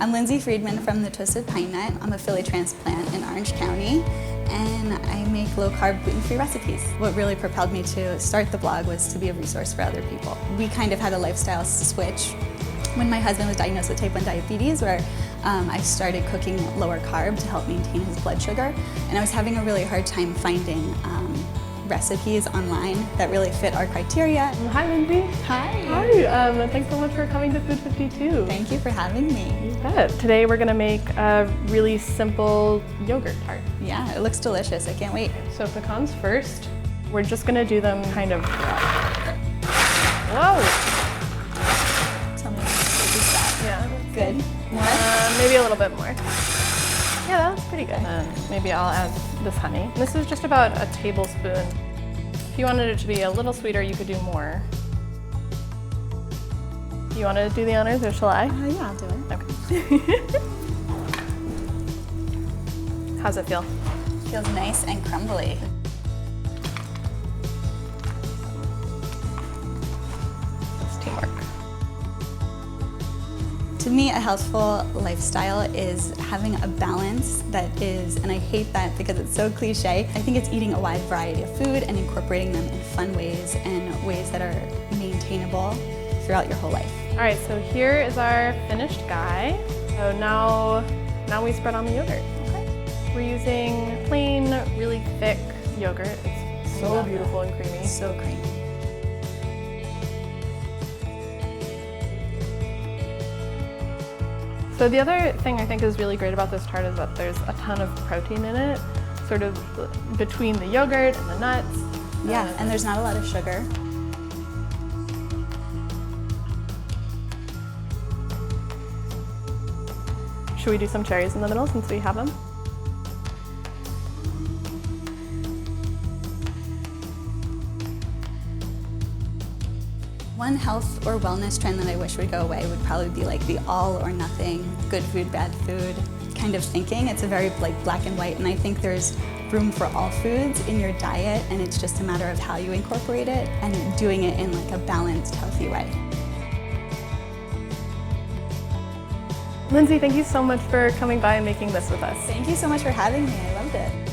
I'm Lindsay Friedman from the Twisted Pine Nut. I'm a Philly transplant in Orange County, and I make low-carb, gluten-free recipes. What really propelled me to start the blog was to be a resource for other people. We kind of had a lifestyle switch when my husband was diagnosed with type 1 diabetes, where I started cooking lower carb to help maintain his blood sugar, and I was having a really hard time finding recipes online that really fit our criteria. Hi, Lindsay. Hi. Hi. Thanks so much for coming to Food52. Thank you for having me. You bet. Today we're gonna make a really simple yogurt tart. Yeah, it looks delicious. I can't wait. So pecans first. We're just gonna do them kind of raw. Whoa. Tell me what is that? Yeah. Good. More? Maybe a little bit more. Yeah, that's pretty good. Maybe I'll add this honey. This is just about a tablespoon. If you wanted it to be a little sweeter, you could do more. You want to do the honors, or shall I? Yeah, I'll do it. Okay. How's it feel? Feels nice and crumbly. It's teamwork. To me, a healthful lifestyle is having a balance that is, and I hate that because it's so cliche, I think it's eating a wide variety of food and incorporating them in fun ways and ways that are maintainable throughout your whole life. All right, so here is our finished guy. So now we spread on the yogurt. Okay. We're using plain, really thick yogurt. It's so beautiful and creamy. So creamy. So the other thing I think is really great about this tart is that there's a ton of protein in it, sort of between the yogurt and the nuts. Yeah, and there's not a lot of sugar. Should we do some cherries in the middle since we have them? One health or wellness trend that I wish would go away would probably be like the all or nothing, good food, bad food kind of thinking. It's a very like black and white, and I think there's room for all foods in your diet, and it's just a matter of how you incorporate it and doing it in like a balanced, healthy way. Lindsay, thank you so much for coming by and making this with us. Thank you so much for having me. I loved it.